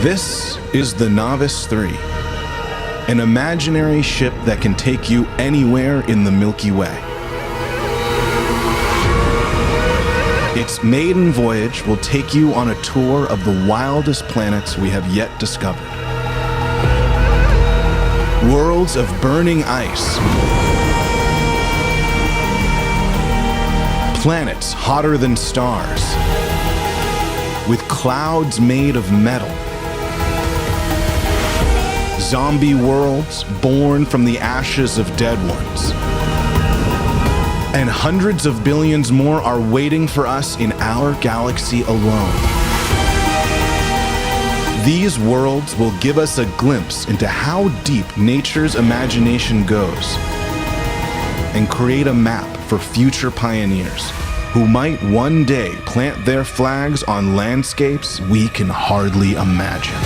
This is the Novice 3, an imaginary ship that can take you anywhere in the Milky Way. Its maiden voyage will take you on a tour of the wildest planets we have yet discovered. Worlds of burning ice, planets hotter than stars, with clouds made of metal, zombie worlds born from the ashes of dead ones. And hundreds of billions more are waiting for us in our galaxy alone. These worlds will give us a glimpse into how deep nature's imagination goes and create a map for future pioneers who might one day plant their flags on landscapes we can hardly imagine.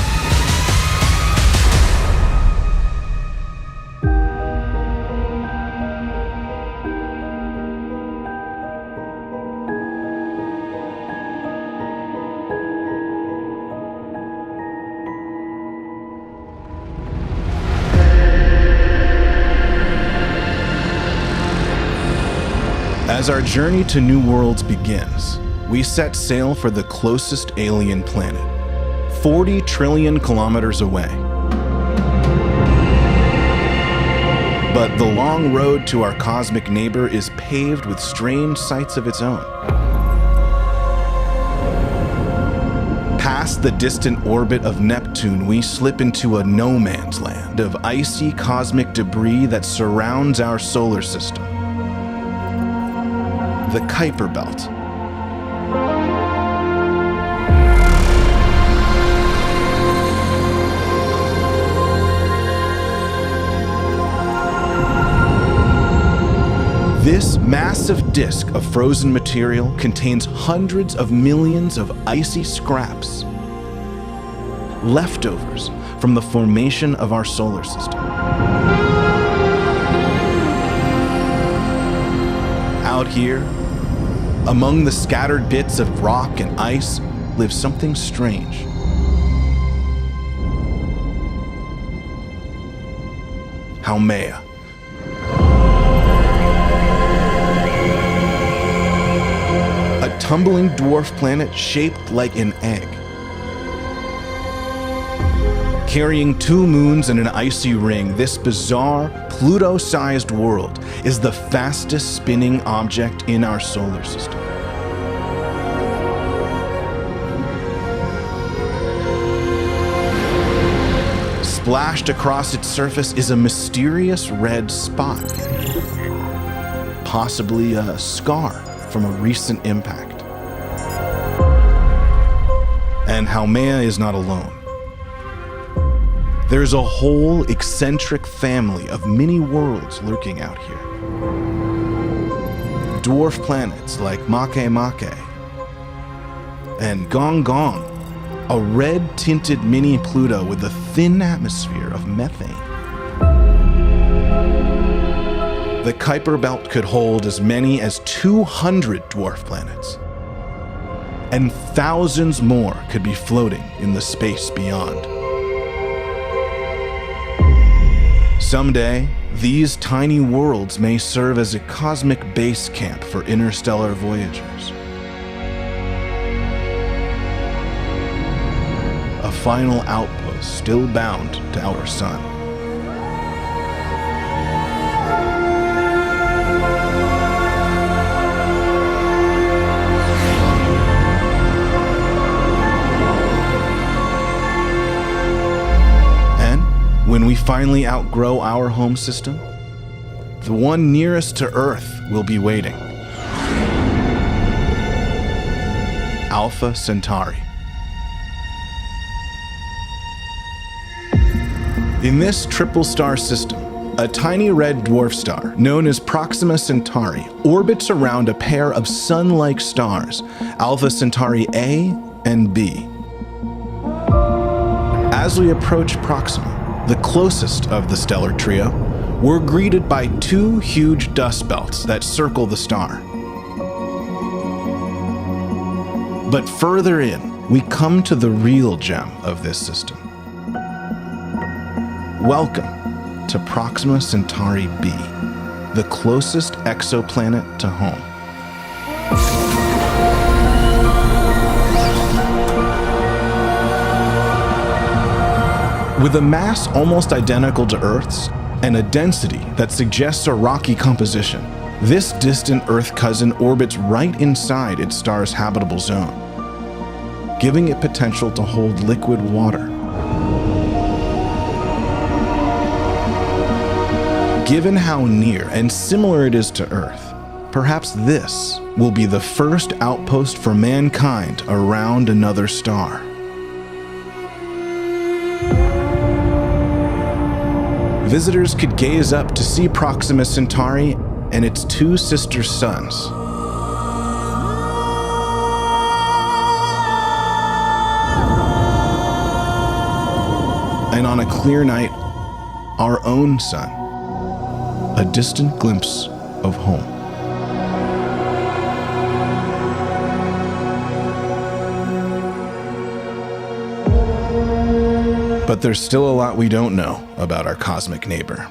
As our journey to new worlds begins, we set sail for the closest alien planet, 40 trillion kilometers away. But the long road to our cosmic neighbor is paved with strange sights of its own. Past the distant orbit of Neptune, we slip into a no man's land of icy cosmic debris that surrounds our solar system. The Kuiper Belt. This massive disk of frozen material contains hundreds of millions of icy scraps, leftovers from the formation of our solar system. Out here, among the scattered bits of rock and ice, lives something strange. Haumea. A tumbling dwarf planet shaped like an egg. Carrying 2 moons and an icy ring, this bizarre, Pluto-sized world is the fastest spinning object in our solar system. Splashed across its surface is a mysterious red spot, possibly a scar from a recent impact. And Haumea is not alone. There's a whole eccentric family of mini worlds lurking out here. Dwarf planets like Makemake and Gong Gong, a red-tinted mini Pluto with a thin atmosphere of methane. The Kuiper Belt could hold as many as 200 dwarf planets, and thousands more could be floating in the space beyond. Someday, these tiny worlds may serve as a cosmic base camp for interstellar voyagers. A final outpost still bound to our sun. When we finally outgrow our home system, the one nearest to Earth will be waiting. Alpha Centauri. In this triple star system, a tiny red dwarf star known as Proxima Centauri orbits around a pair of sun-like stars, Alpha Centauri A and B. As we approach Proxima, the closest of the stellar trio, we're greeted by 2 huge dust belts that circle the star. But further in, we come to the real gem of this system. Welcome to Proxima Centauri b, the closest exoplanet to home. With a mass almost identical to Earth's and a density that suggests a rocky composition, this distant Earth cousin orbits right inside its star's habitable zone, giving it potential to hold liquid water. Given how near and similar it is to Earth, perhaps this will be the first outpost for mankind around another star. Visitors could gaze up to see Proxima Centauri and its two sister suns. And on a clear night, our own sun, a distant glimpse of home. But there's still a lot we don't know about our cosmic neighbor.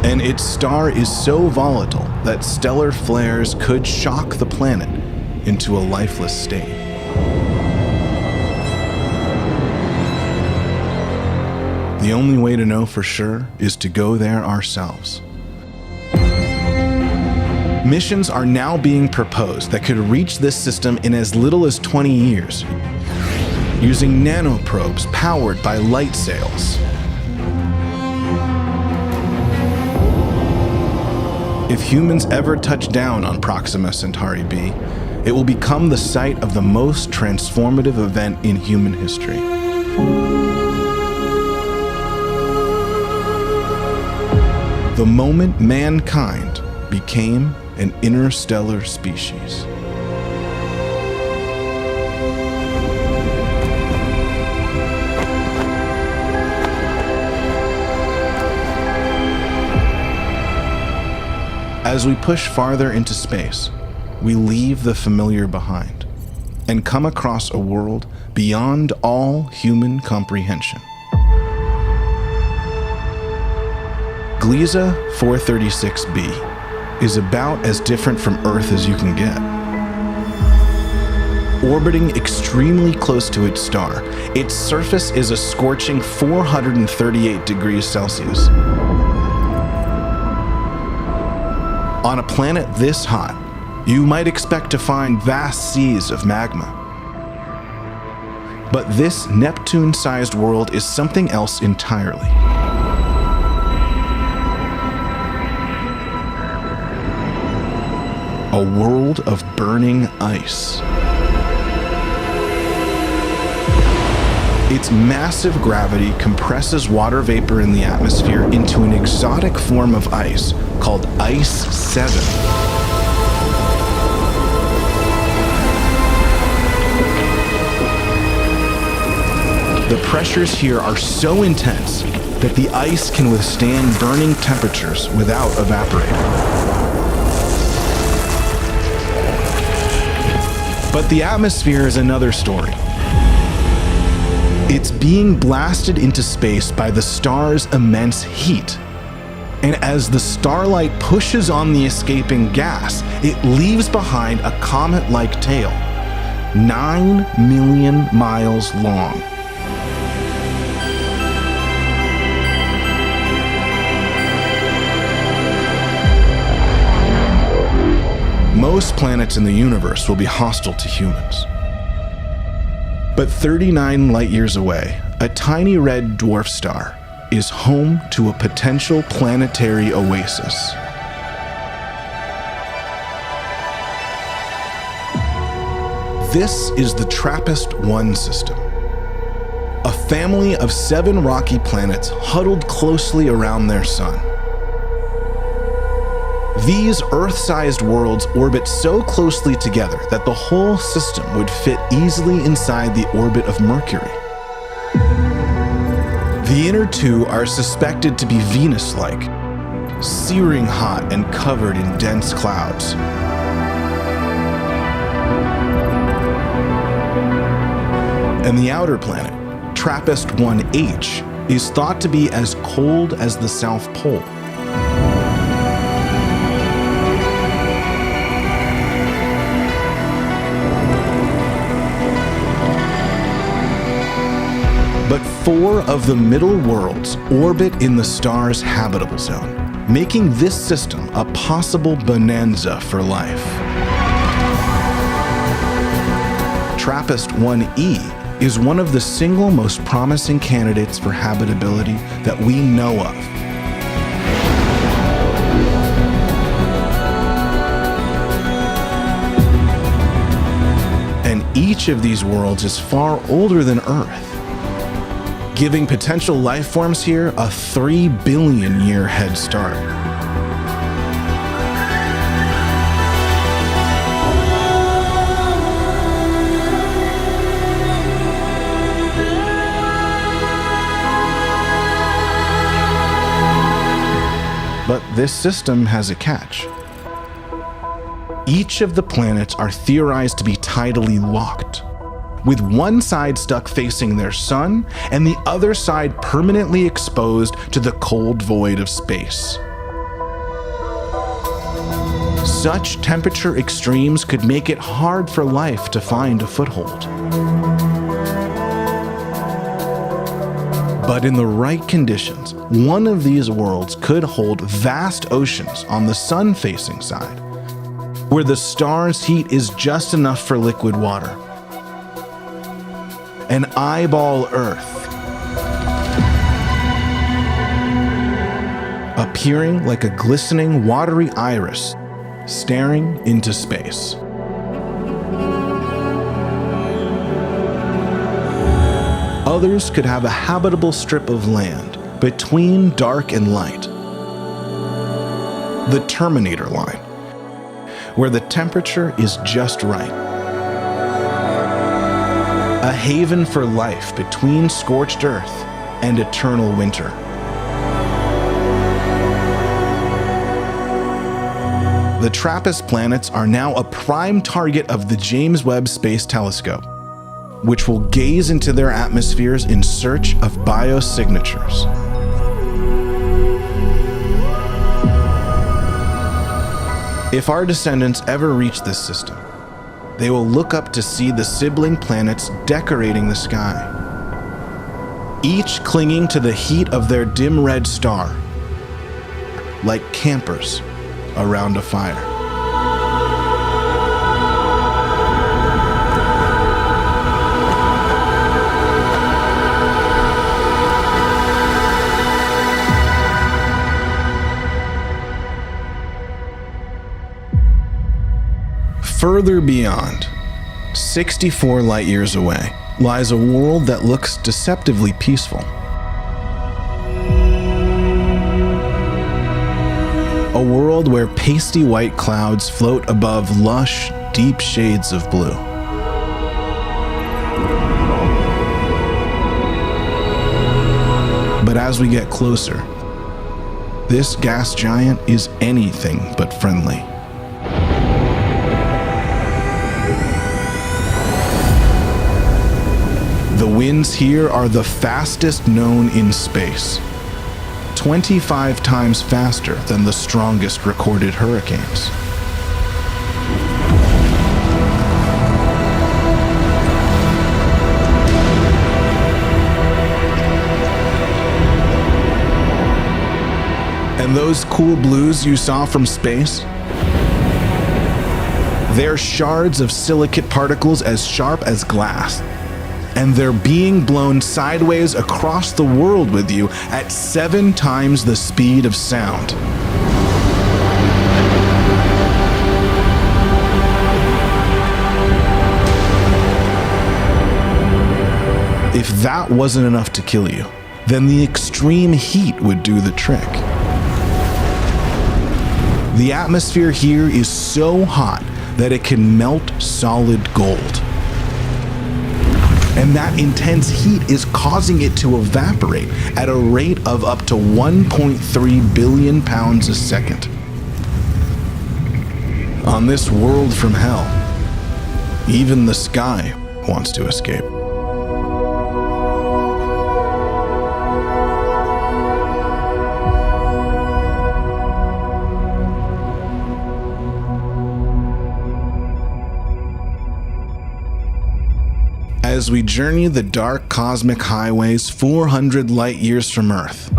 And its star is so volatile that stellar flares could shock the planet into a lifeless state. The only way to know for sure is to go there ourselves. Missions are now being proposed that could reach this system in as little as 20 years, using nanoprobes powered by light sails. If humans ever touch down on Proxima Centauri b, it will become the site of the most transformative event in human history. The moment mankind became an interstellar species. As we push farther into space, we leave the familiar behind and come across a world beyond all human comprehension. Gliese 436b is about as different from Earth as you can get. Orbiting extremely close to its star, its surface is a scorching 438 degrees Celsius. On a planet this hot, you might expect to find vast seas of magma. But this Neptune-sized world is something else entirely. A world of burning ice. Its massive gravity compresses water vapor in the atmosphere into an exotic form of ice called Ice 7. The pressures here are so intense that the ice can withstand burning temperatures without evaporating. But the atmosphere is another story. It's being blasted into space by the star's immense heat. And as the starlight pushes on the escaping gas, it leaves behind a comet-like tail, 9 million miles long. Most planets in the universe will be hostile to humans. But 39 light-years away, a tiny red dwarf star is home to a potential planetary oasis. This is the TRAPPIST-1 system, a family of 7 rocky planets huddled closely around their sun. These Earth-sized worlds orbit so closely together that the whole system would fit easily inside the orbit of Mercury. The inner two are suspected to be Venus-like, searing hot and covered in dense clouds. And the outer planet, TRAPPIST-1H, is thought to be as cold as the South Pole. But 4 of the middle worlds orbit in the star's habitable zone, making this system a possible bonanza for life. TRAPPIST-1E is one of the single most promising candidates for habitability that we know of. And each of these worlds is far older than Earth, giving potential life forms here a 3 billion year head start. But this system has a catch. Each of the planets are theorized to be tidally locked, with one side stuck facing their sun and the other side permanently exposed to the cold void of space. Such temperature extremes could make it hard for life to find a foothold. But in the right conditions, one of these worlds could hold vast oceans on the sun-facing side, where the star's heat is just enough for liquid water. An eyeball Earth, appearing like a glistening, watery iris staring into space. Others could have a habitable strip of land between dark and light, the Terminator line, where the temperature is just right. A haven for life between scorched earth and eternal winter. The TRAPPIST planets are now a prime target of the James Webb Space Telescope, which will gaze into their atmospheres in search of biosignatures. If our descendants ever reach this system, they will look up to see the sibling planets decorating the sky, each clinging to the heat of their dim red star, like campers around a fire. Further beyond, 64 light years away, lies a world that looks deceptively peaceful. A world where pasty white clouds float above lush, deep shades of blue. But as we get closer, this gas giant is anything but friendly. The winds here are the fastest known in space, 25 times faster than the strongest recorded hurricanes. And those cool blues you saw from space? They're shards of silicate particles as sharp as glass. And they're being blown sideways across the world with you at 7 times the speed of sound. If that wasn't enough to kill you, then the extreme heat would do the trick. The atmosphere here is so hot that it can melt solid gold. And that intense heat is causing it to evaporate at a rate of up to 1.3 billion pounds a second. On this world from hell, even the sky wants to escape. as we journey the dark cosmic highways 400 light years from Earth,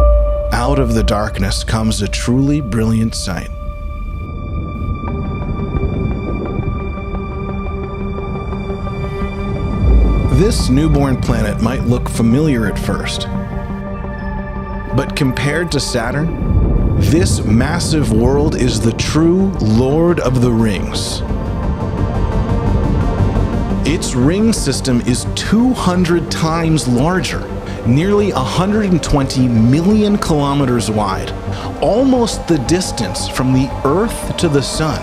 out of the darkness comes a truly brilliant sight. This newborn planet might look familiar at first, but compared to Saturn, this massive world is the true Lord of the Rings. Its ring system is 200 times larger, nearly 120 million kilometers wide, almost the distance from the Earth to the Sun.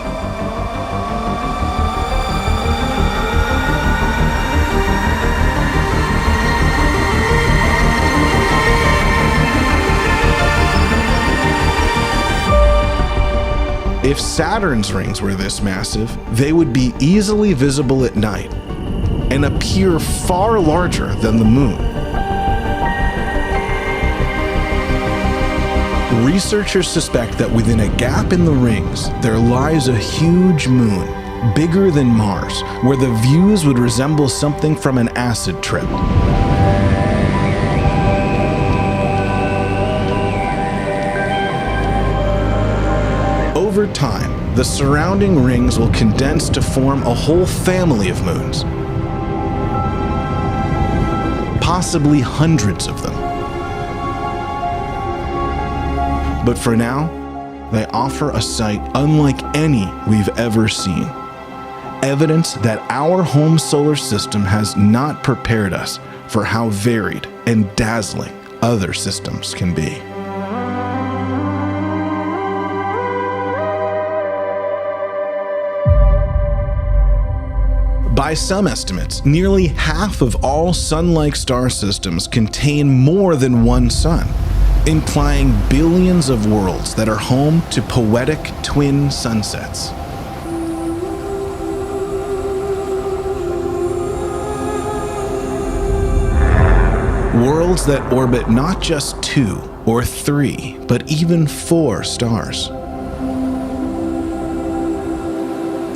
If Saturn's rings were this massive, they would be easily visible at night and appear far larger than the Moon. Researchers suspect that within a gap in the rings, there lies a huge moon, bigger than Mars, where the views would resemble something from an acid trip. Over time, the surrounding rings will condense to form a whole family of moons, possibly hundreds of them. But for now, they offer a sight unlike any we've ever seen. Evidence that our home solar system has not prepared us for how varied and dazzling other systems can be. By some estimates, nearly half of all Sun-like star systems contain more than one sun, implying billions of worlds that are home to poetic twin sunsets. Worlds that orbit not just 2 or 3, but even 4 stars.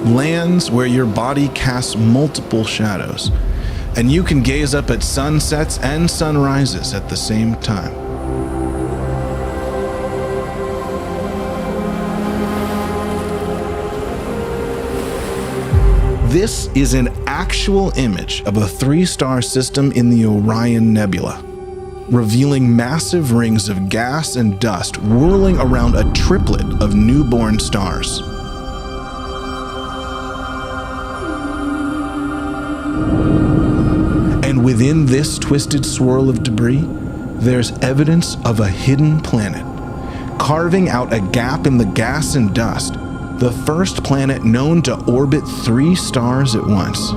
Lands where your body casts multiple shadows, and you can gaze up at sunsets and sunrises at the same time. This is an actual image of a 3-star system in the Orion Nebula, revealing massive rings of gas and dust whirling around a triplet of newborn stars. And within this twisted swirl of debris, there's evidence of a hidden planet, carving out a gap in the gas and dust, the first planet known to orbit 3 stars at once.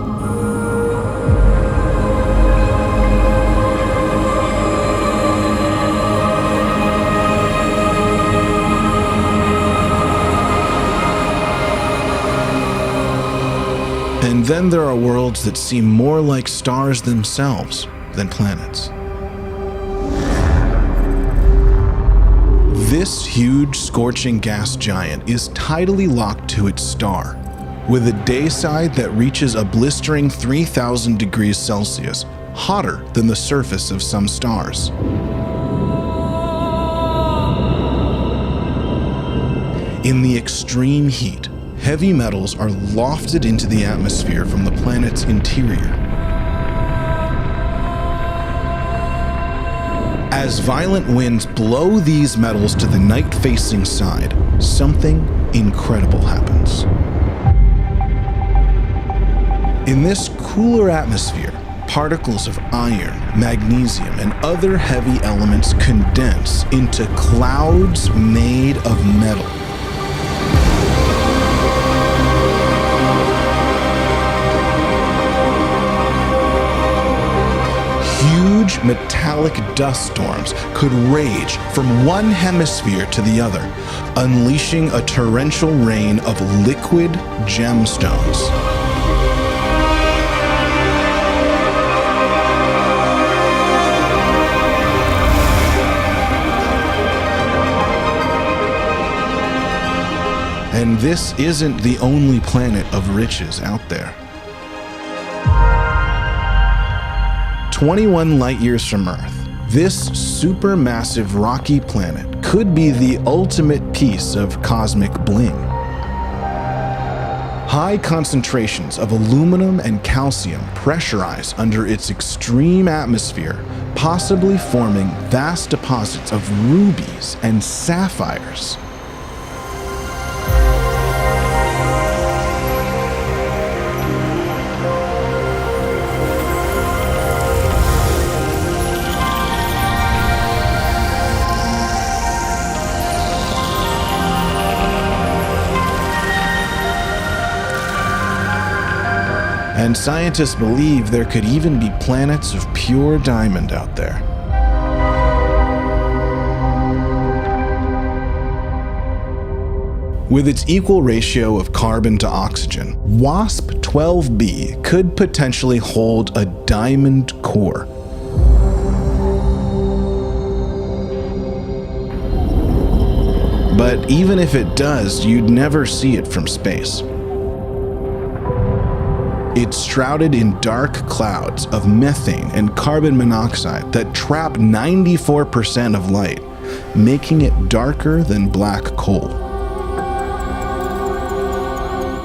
And then there are worlds that seem more like stars themselves than planets. This huge scorching gas giant is tidally locked to its star, with a day side that reaches a blistering 3,000 degrees Celsius, hotter than the surface of some stars. In the extreme heat, heavy metals are lofted into the atmosphere from the planet's interior. As violent winds blow these metals to the night-facing side, something incredible happens. In this cooler atmosphere, particles of iron, magnesium, and other heavy elements condense into clouds made of metal. Huge metallic dust storms could rage from one hemisphere to the other, unleashing a torrential rain of liquid gemstones. And this isn't the only planet of riches out there. 21 light-years from Earth, this supermassive rocky planet could be the ultimate piece of cosmic bling. High concentrations of aluminum and calcium pressurize under its extreme atmosphere, possibly forming vast deposits of rubies and sapphires. And scientists believe there could even be planets of pure diamond out there. With its equal ratio of carbon to oxygen, WASP-12b could potentially hold a diamond core. But even if it does, you'd never see it from space. It's shrouded in dark clouds of methane and carbon monoxide that trap 94% of light, making it darker than black coal.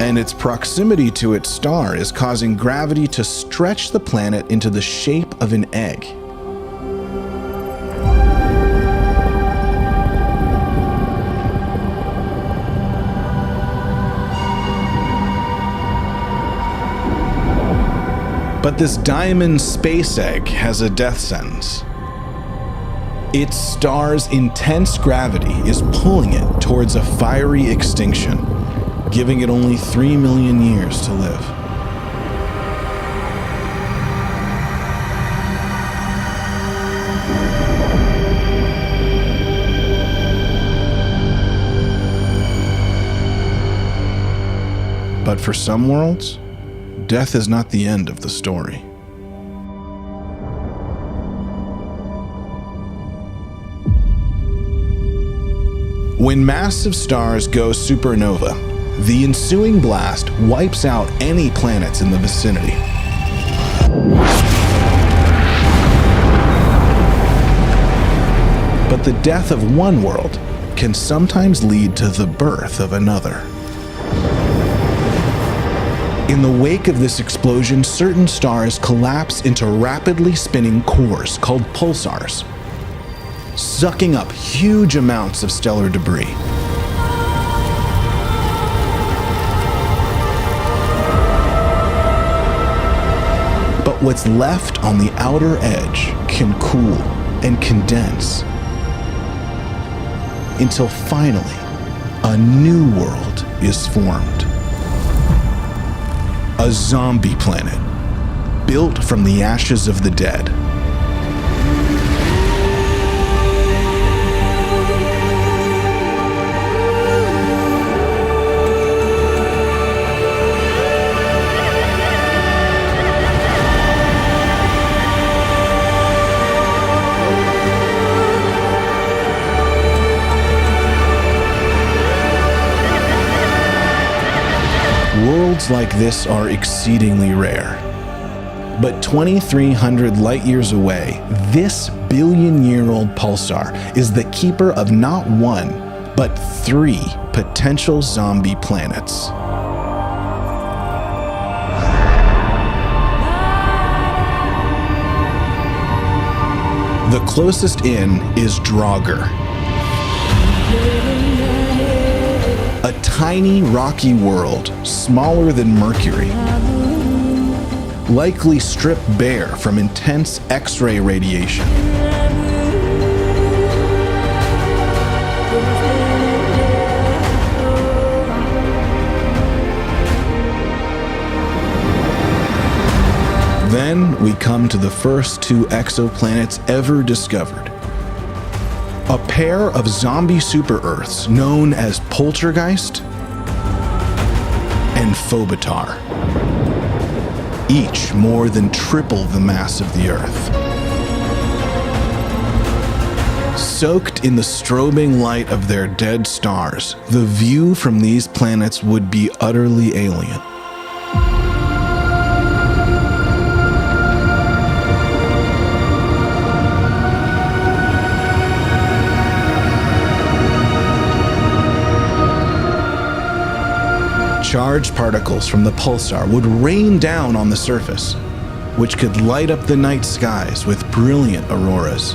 And its proximity to its star is causing gravity to stretch the planet into the shape of an egg. But this diamond space egg has a death sentence. Its star's intense gravity is pulling it towards a fiery extinction, giving it only 3 million years to live. But for some worlds, death is not the end of the story. When massive stars go supernova, the ensuing blast wipes out any planets in the vicinity. But the death of one world can sometimes lead to the birth of another. In the wake of this explosion, certain stars collapse into rapidly spinning cores called pulsars, sucking up huge amounts of stellar debris. But what's left on the outer edge can cool and condense until finally a new world is formed. A zombie planet, built from the ashes of the dead. Worlds like this are exceedingly rare. But 2,300 light-years away, this billion-year-old pulsar is the keeper of not one, but 3 potential zombie planets. The closest in is Draugr, a tiny rocky world smaller than Mercury, likely stripped bare from intense X-ray radiation. Then we come to the first 2 exoplanets ever discovered. A pair of zombie super-Earths known as Poltergeist and Phobitar, each more than triple the mass of the Earth. Soaked in the strobing light of their dead stars, the view from these planets would be utterly alien. Charged particles from the pulsar would rain down on the surface, which could light up the night skies with brilliant auroras.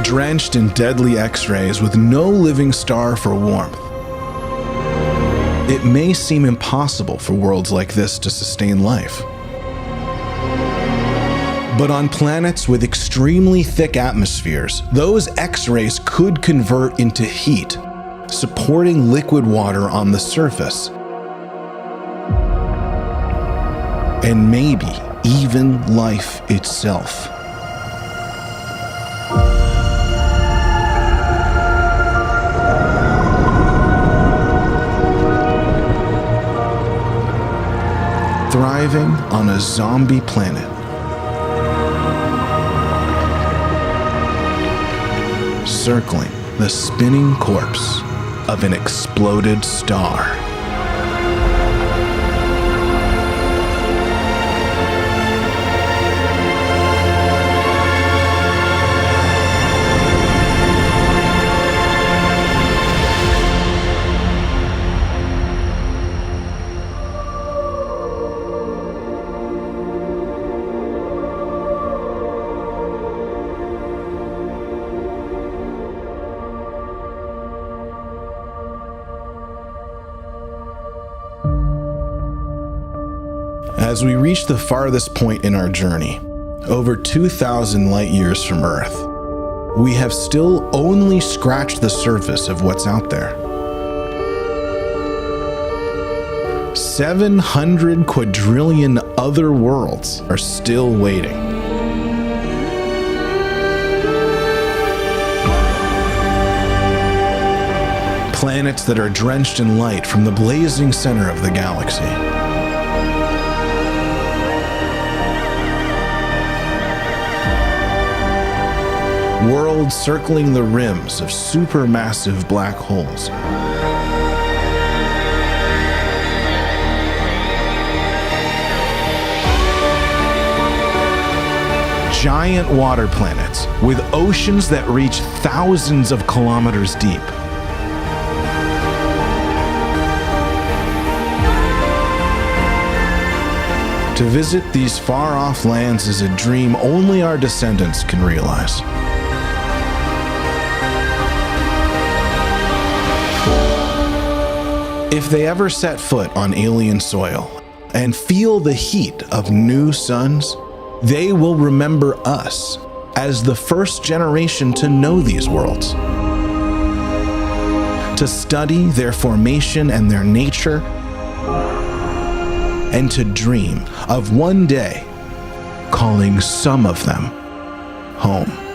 Drenched in deadly X-rays with no living star for warmth, it may seem impossible for worlds like this to sustain life. But on planets with extremely thick atmospheres, those X-rays could convert into heat, supporting liquid water on the surface, and maybe even life itself. Thriving on a zombie planet. Circling the spinning corpse of an exploded star. As we reach the farthest point in our journey, over 2,000 light years from Earth, we have still only scratched the surface of what's out there. 700 quadrillion other worlds are still waiting. Planets that are drenched in light from the blazing center of the galaxy. Worlds circling the rims of supermassive black holes. Giant water planets with oceans that reach thousands of kilometers deep. To visit these far-off lands is a dream only our descendants can realize. If they ever set foot on alien soil and feel the heat of new suns, they will remember us as the first generation to know these worlds, to study their formation and their nature, and to dream of one day calling some of them home.